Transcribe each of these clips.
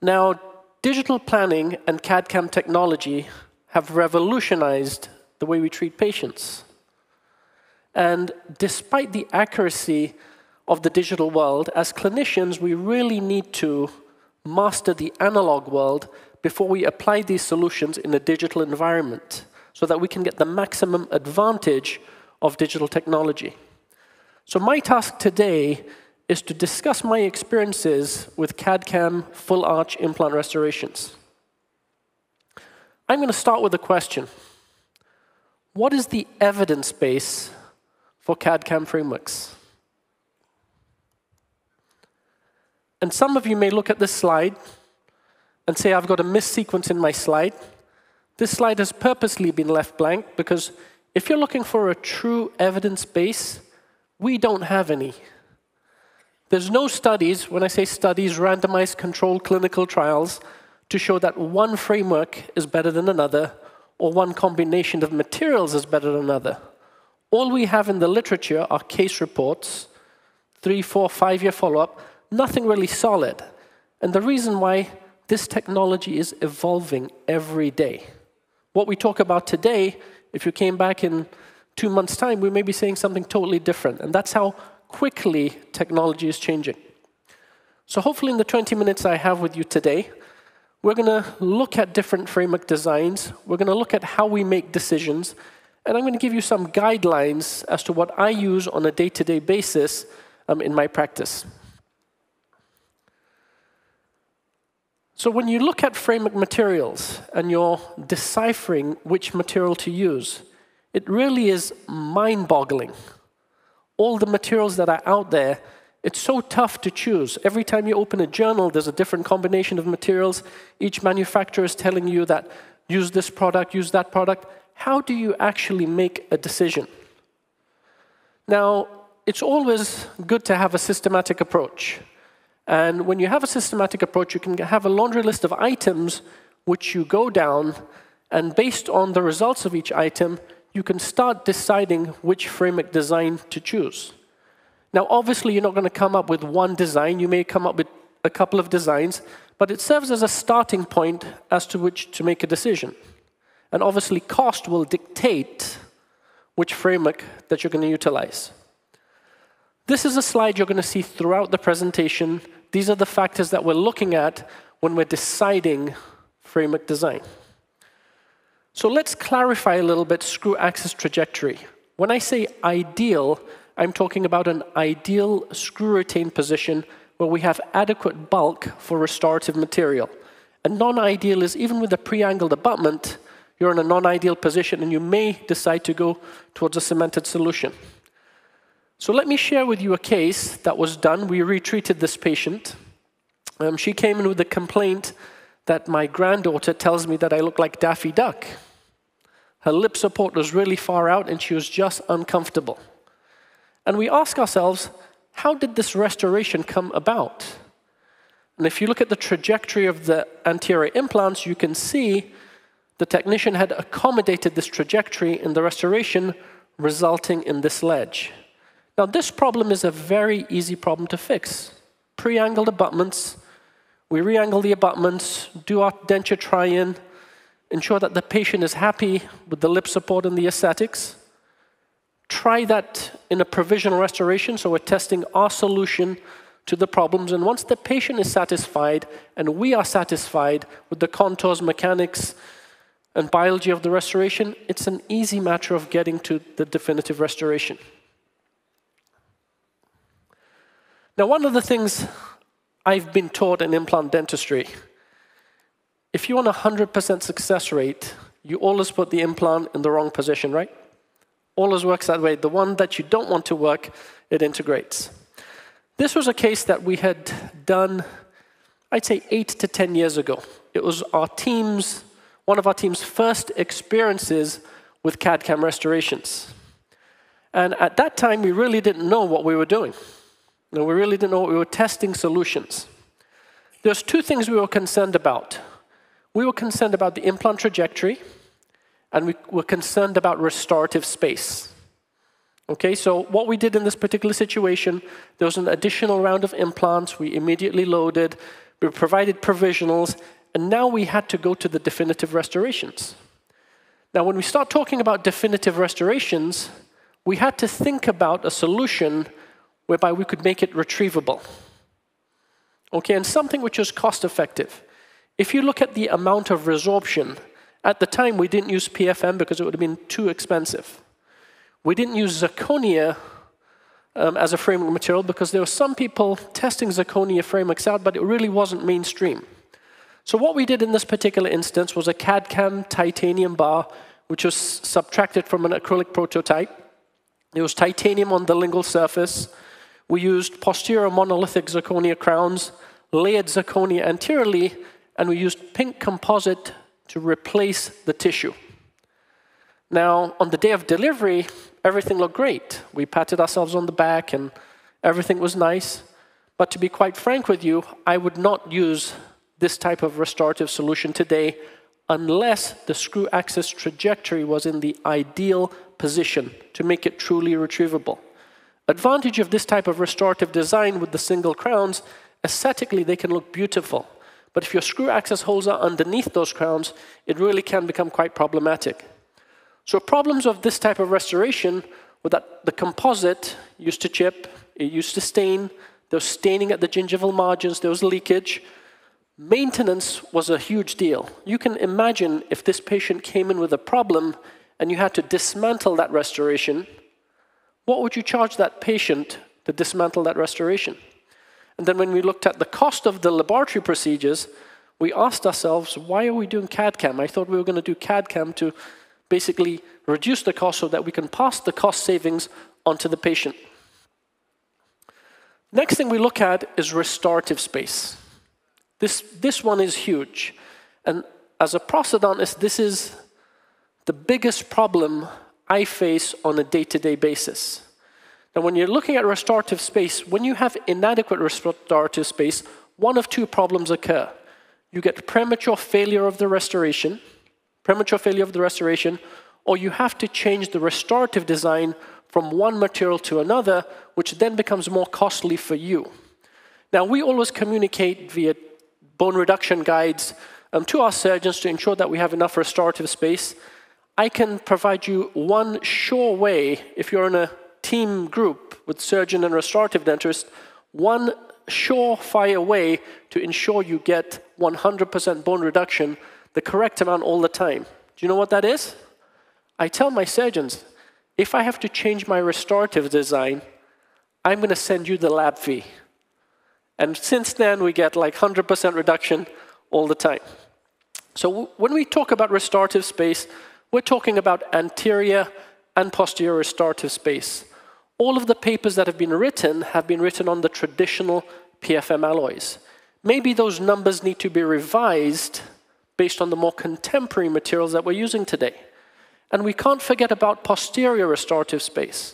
Now, digital planning and CAD/CAM technology have revolutionized the way we treat patients. And despite the accuracy of the digital world, as clinicians, we really need to master the analog world before we apply these solutions in a digital environment so that we can get the maximum advantage of digital technology. So my task today is to discuss my experiences with CAD/CAM full arch implant restorations. I'm going to start with a question. What is the evidence base for CAD/CAM frameworks? And some of you may look at this slide and say, I've got a missequence in my slide. This slide has purposely been left blank because if you're looking for a true evidence base, we don't have any. There's no studies, when I say studies, randomized controlled clinical trials, to show that one framework is better than another or one combination of materials is better than another. All we have in the literature are case reports, 3, 4, 5-year follow-up, nothing really solid. And the reason why this technology is evolving every day. What we talk about today, if you came back in 2 months' time, we may be saying something totally different. And that's how quickly technology is changing. So hopefully in the 20 minutes I have with you today, we're going to look at different framework designs. We're going to look at how we make decisions. And I'm going to give you some guidelines as to what I use on a day-to-day basis in my practice. So when you look at framework materials and you're deciphering which material to use, it really is mind-boggling. All the materials that are out there, it's so tough to choose. Every time you open a journal, there's a different combination of materials. Each manufacturer is telling you that use this product, use that product. How do you actually make a decision? Now, it's always good to have a systematic approach. And when you have a systematic approach, you can have a laundry list of items which you go down, and based on the results of each item, you can start deciding which framework design to choose. Now, obviously, you're not going to come up with one design. You may come up with a couple of designs, but it serves as a starting point as to which to make a decision. And obviously, cost will dictate which framework that you're going to utilize. This is a slide you're going to see throughout the presentation. These are the factors that we're looking at when we're deciding framework design. So let's clarify a little bit screw axis trajectory. When I say ideal, I'm talking about an ideal screw retain position where we have adequate bulk for restorative material. A non-ideal is even with a pre-angled abutment, you're in a non-ideal position and you may decide to go towards a cemented solution. So let me share with you a case that was done. We retreated this patient. She came in with a complaint that my granddaughter tells me that I look like Daffy Duck. Her lip support was really far out and she was just uncomfortable. And we ask ourselves, how did this restoration come about? And if you look at the trajectory of the anterior implants, you can see the technician had accommodated this trajectory in the restoration, resulting in this ledge. Now, this problem is a very easy problem to fix. Pre-angled abutments, we re-angle the abutments, do our denture try-in, ensure that the patient is happy with the lip support and the aesthetics. Try that in a provisional restoration, so we're testing our solution to the problems. And once the patient is satisfied, and we are satisfied with the contours, mechanics, and biology of the restoration, it's an easy matter of getting to the definitive restoration. Now, one of the things I've been taught in implant dentistry, if you want a 100% success rate, you always put the implant in the wrong position, right? Always works that way. The one that you don't want to work, it integrates. This was a case that we had done, I'd say 8 to 10 years ago. It was our team's, one of our team's first experiences with CAD/CAM restorations. And at that time, we really didn't know what we were doing. No, we really didn't know what we were testing solutions. There's two things we were concerned about. We were concerned about the implant trajectory, and we were concerned about restorative space. Okay, so what we did in this particular situation, there was an additional round of implants we immediately loaded, we provided provisionals, and now we had to go to the definitive restorations. Now, when we start talking about definitive restorations, we had to think about a solution whereby we could make it retrievable. Okay, and something which is cost-effective. If you look at the amount of resorption, at the time we didn't use PFM because it would have been too expensive. We didn't use Zirconia as a framework material because there were some people testing Zirconia frameworks out, but it really wasn't mainstream. So what we did in this particular instance was a CAD-CAM titanium bar, which was subtracted from an acrylic prototype. There was titanium on the lingual surface. We used posterior monolithic zirconia crowns, layered zirconia anteriorly, and we used pink composite to replace the tissue. Now, on the day of delivery, everything looked great. We patted ourselves on the back and everything was nice. But to be quite frank with you, I would not use this type of restorative solution today unless the screw axis trajectory was in the ideal position to make it truly retrievable. Advantage of this type of restorative design with the single crowns, aesthetically they can look beautiful. But if your screw axis holes are underneath those crowns, it really can become quite problematic. So problems of this type of restoration were that the composite used to chip, it used to stain, there was staining at the gingival margins, there was leakage. Maintenance was a huge deal. You can imagine if this patient came in with a problem and you had to dismantle that restoration, what would you charge that patient to dismantle that restoration? And then when we looked at the cost of the laboratory procedures, we asked ourselves, why are we doing CAD-CAM? I thought we were going to do CAD-CAM to basically reduce the cost so that we can pass the cost savings onto the patient. Next thing we look at is restorative space. This one is huge. And as a prosthodontist, this is the biggest problem I face on a day-to-day basis. Now, when you're looking at restorative space, when you have inadequate restorative space, one of two problems occur. You get premature failure of the restoration, or you have to change the restorative design from one material to another, which then becomes more costly for you. Now, we always communicate via bone reduction guides to our surgeons to ensure that we have enough restorative space. I can provide you one sure way, if you're in a team group with surgeon and restorative dentist, one surefire way to ensure you get 100% bone reduction, the correct amount all the time. Do you know what that is? I tell my surgeons, if I have to change my restorative design, I'm going to send you the lab fee. And since then, we get like 100% reduction all the time. So when we talk about restorative space, we're talking about anterior and posterior restorative space. All of the papers that have been written on the traditional PFM alloys. Maybe those numbers need to be revised based on the more contemporary materials that we're using today. And we can't forget about posterior restorative space.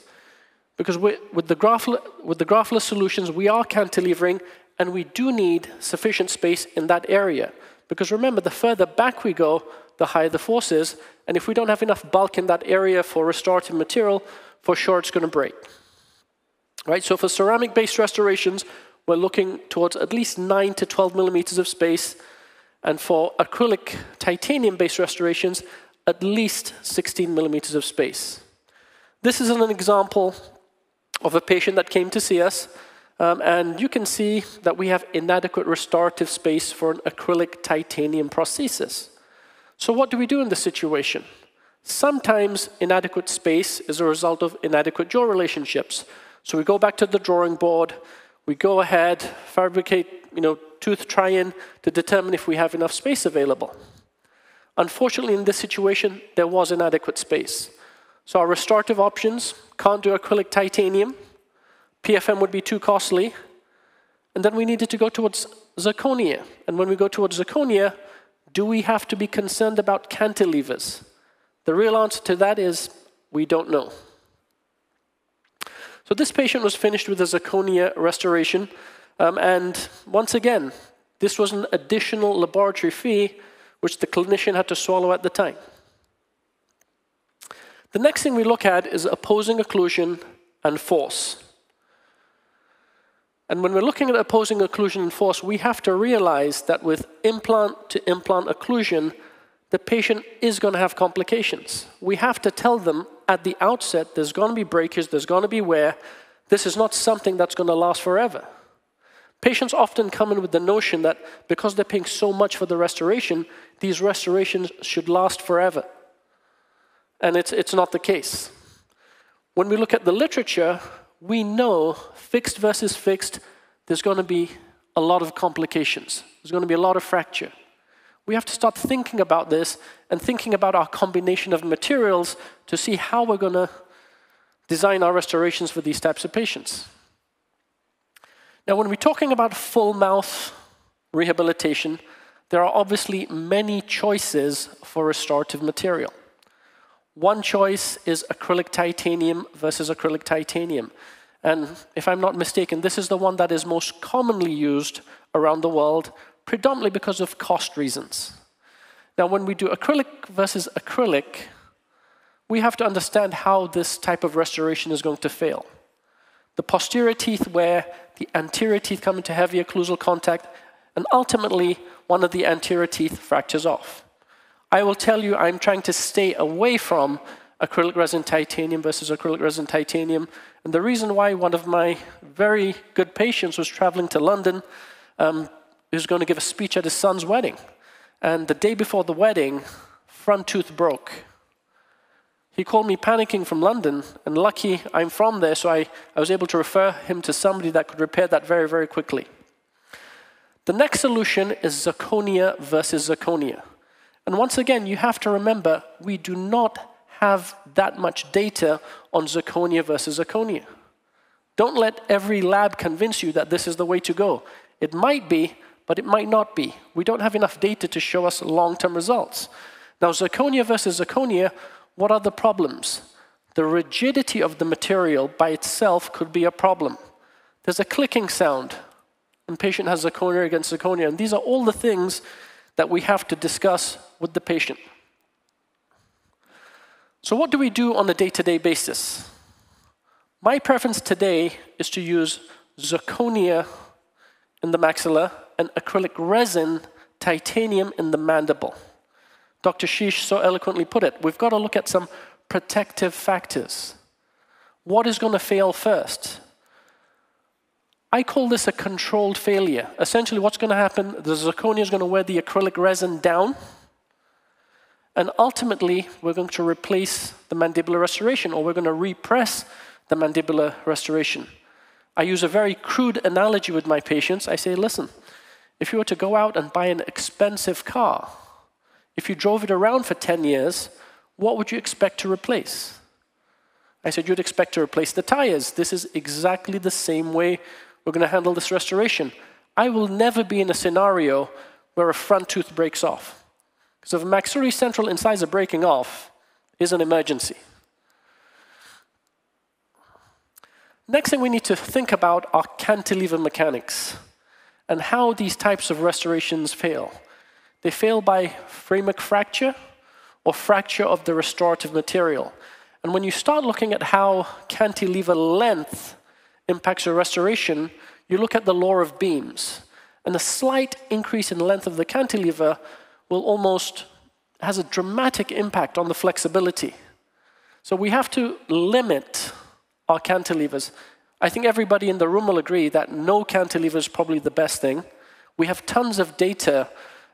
Because with the graftless solutions, we are cantilevering, and we do need sufficient space in that area. Because remember, the further back we go, the higher the force is, and if we don't have enough bulk in that area for restorative material, for sure it's going to break. Right? So for ceramic-based restorations, we're looking towards at least 9 to 12 millimeters of space, and for acrylic titanium-based restorations, at least 16 millimeters of space. This is an example of a patient that came to see us, and you can see that we have inadequate restorative space for an acrylic titanium prosthesis. So what do we do in this situation? Sometimes inadequate space is a result of inadequate jaw relationships. So we go back to the drawing board, we go ahead, fabricate, tooth try-in to determine if we have enough space available. Unfortunately, in this situation, there was inadequate space. So our restorative options, can't do acrylic titanium, PFM would be too costly, and then we needed to go towards zirconia. And when we go towards zirconia, do we have to be concerned about cantilevers? The real answer to that is, we don't know. So this patient was finished with a zirconia restoration, and once again, this was an additional laboratory fee which the clinician had to swallow at the time. The next thing we look at is opposing occlusion and force. And when we're looking at opposing occlusion and force, we have to realize that with implant-to-implant occlusion, the patient is going to have complications. We have to tell them at the outset, there's going to be breakage, there's going to be wear. This is not something that's going to last forever. Patients often come in with the notion that because they're paying so much for the restoration, these restorations should last forever. And it's not the case. When we look at the literature, we know fixed versus fixed, there's going to be a lot of complications. There's going to be a lot of fracture. We have to start thinking about this and thinking about our combination of materials to see how we're going to design our restorations for these types of patients. Now, when we're talking about full mouth rehabilitation, there are obviously many choices for restorative material. One choice is acrylic titanium versus acrylic titanium. And if I'm not mistaken, this is the one that is most commonly used around the world, predominantly because of cost reasons. Now, when we do acrylic versus acrylic, we have to understand how this type of restoration is going to fail. The posterior teeth wear, the anterior teeth come into heavy occlusal contact, and ultimately, one of the anterior teeth fractures off. I will tell you, I'm trying to stay away from acrylic resin titanium versus acrylic resin titanium. And the reason why, one of my very good patients was traveling to London. He was going to give a speech at his son's wedding. And the day before the wedding, front tooth broke. He called me panicking from London, and lucky I'm from there, so I was able to refer him to somebody that could repair that very, very quickly. The next solution is zirconia versus zirconia. And once again, you have to remember, we do not have that much data on zirconia versus zirconia. Don't let every lab convince you that this is the way to go. It might be, but it might not be. We don't have enough data to show us long-term results. Now, zirconia versus zirconia, what are the problems? The rigidity of the material by itself could be a problem. There's a clicking sound when the patient has zirconia against zirconia, and these are all the things that we have to discuss with the patient. So what do we do on a day-to-day basis? My preference today is to use zirconia in the maxilla and acrylic resin titanium in the mandible. Dr. Sheesh so eloquently put it, we've got to look at some protective factors. What is going to fail first? I call this a controlled failure. Essentially, what's going to happen, the zirconia is going to wear the acrylic resin down, and ultimately, we're going to replace the mandibular restoration, or we're going to repress the mandibular restoration. I use a very crude analogy with my patients. I say, listen, if you were to go out and buy an expensive car, if you drove it around for 10 years, what would you expect to replace? I said, you'd expect to replace the tires. This is exactly the same way we're going to handle this restoration. I will never be in a scenario where a front tooth breaks off. Because if a maxillary central incisor breaking off is an emergency. Next thing we need to think about are cantilever mechanics and how these types of restorations fail. They fail by phrenic fracture or fracture of the restorative material. And when you start looking at how cantilever length impacts your restoration, you look at the law of beams. And a slight increase in length of the cantilever has a dramatic impact on the flexibility. So we have to limit our cantilevers. I think everybody in the room will agree that no cantilever is probably the best thing. We have tons of data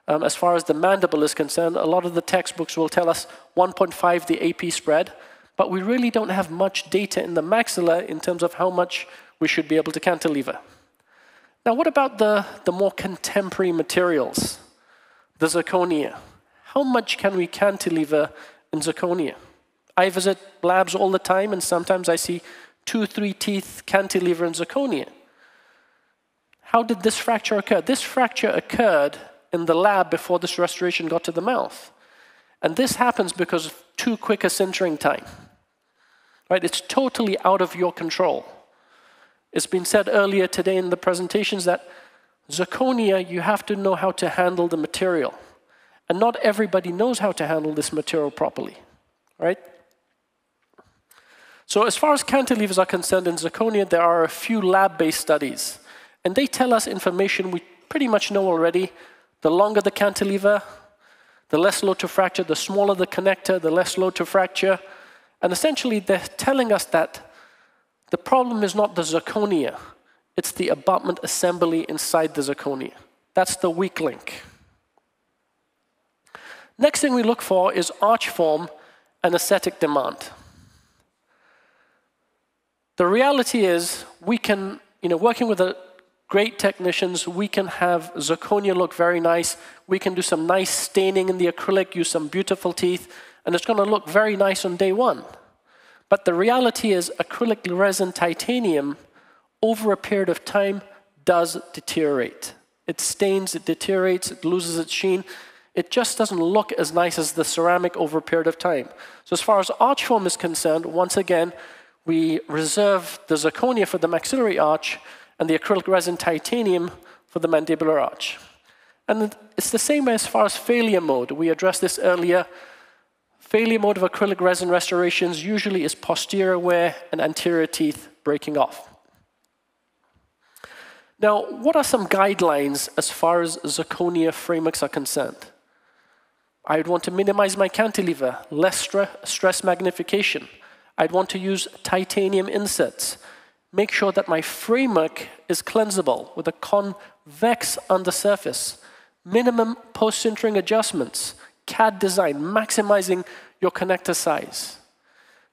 as far as the mandible is concerned. A lot of the textbooks will tell us 1.5 the AP spread, but we really don't have much data in the maxilla in terms of how much we should be able to cantilever. Now, what about the more contemporary materials? The zirconia. How much can we cantilever in zirconia? I visit labs all the time, and sometimes I see 2-3 teeth cantilever in zirconia. How did this fracture occur? This fracture occurred in the lab before this restoration got to the mouth. And this happens because of too quick a sintering time. Right? It's totally out of your control. It's been said earlier today in the presentations that zirconia, you have to know how to handle the material. And not everybody knows how to handle this material properly, right? So as far as cantilevers are concerned in zirconia, there are a few lab-based studies. And they tell us information we pretty much know already. The longer the cantilever, the less load to fracture. The smaller the connector, the less load to fracture. And essentially, they're telling us that the problem is not the zirconia. It's the abutment assembly inside the zirconia. That's the weak link. Next thing we look for is arch form and aesthetic demand. The reality is we can, working with great technicians, we can have zirconia look very nice. We can do some nice staining in the acrylic, use some beautiful teeth, and it's going to look very nice on day one. But the reality is acrylic resin titanium, over a period of time, does deteriorate. It stains, it deteriorates, it loses its sheen. It just doesn't look as nice as the ceramic over a period of time. So as far as arch form is concerned, once again, we reserve the zirconia for the maxillary arch and the acrylic resin titanium for the mandibular arch. And it's the same as far as failure mode. We addressed this earlier. Failure mode of acrylic resin restorations usually is posterior wear and anterior teeth breaking off. Now, what are some guidelines as far as zirconia frameworks are concerned? I'd want to minimize my cantilever, less stress magnification. I'd want to use titanium inserts. Make sure that my framework is cleansable with a convex undersurface. Minimum post-sintering adjustments. CAD design, maximizing your connector size.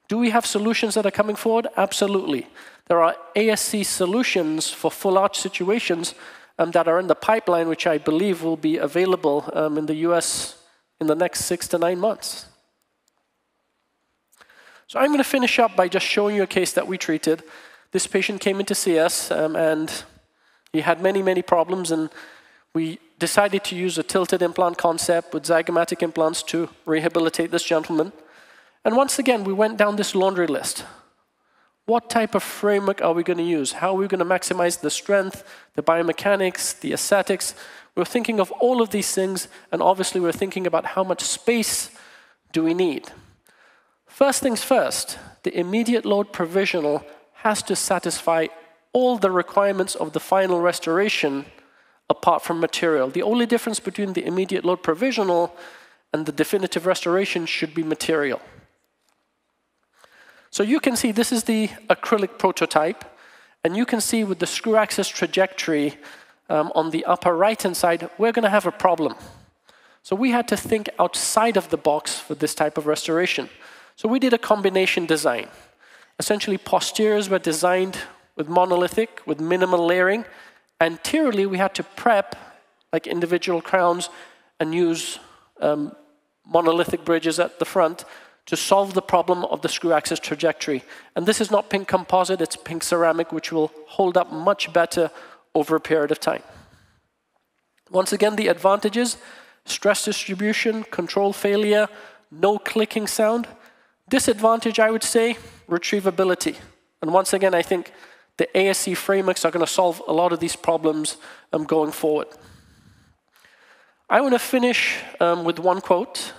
Do we have solutions that are coming forward? Absolutely. There are ASC solutions for full arch situations that are in the pipeline, which I believe will be available in the US in the next 6 to 9 months. So I'm going to finish up by just showing you a case that we treated. This patient came in to see us, and he had many, many problems, and we decided to use a tilted implant concept with zygomatic implants to rehabilitate this gentleman. And once again, we went down this laundry list. What type of framework are we going to use? How are we going to maximize the strength, the biomechanics, the aesthetics? We're thinking of all of these things, and obviously we're thinking about how much space do we need. First things first, the immediate load provisional has to satisfy all the requirements of the final restoration apart from material. The only difference between the immediate load provisional and the definitive restoration should be material. So you can see this is the acrylic prototype, and you can see with the screw axis trajectory on the upper right-hand side, we're going to have a problem. So we had to think outside of the box for this type of restoration. So we did a combination design. Essentially, posteriors were designed with monolithic, with minimal layering. Anteriorly, we had to prep, like individual crowns, and use monolithic bridges at the front to solve the problem of the screw axis trajectory. And this is not pink composite, it's pink ceramic, which will hold up much better over a period of time. Once again, the advantages: stress distribution, control failure, no clicking sound. Disadvantage, I would say, retrievability. And once again, I think the ASC frameworks are going to solve a lot of these problems going forward. I want to finish with one quote.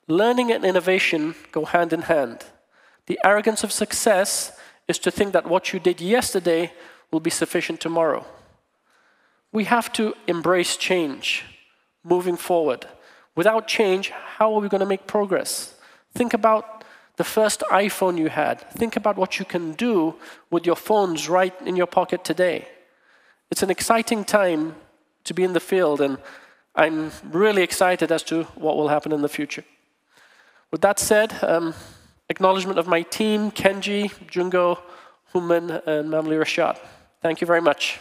Learning and innovation go hand in hand. The arrogance of success is to think that what you did yesterday will be sufficient tomorrow. We have to embrace change moving forward. Without change, how are we going to make progress? Think about the first iPhone you had. Think about what you can do with your phones right in your pocket today. It's an exciting time to be in the field, and I'm really excited as to what will happen in the future. With that said, acknowledgement of my team, Kenji, Jungo, Human, and Mamli Rashad. Thank you very much.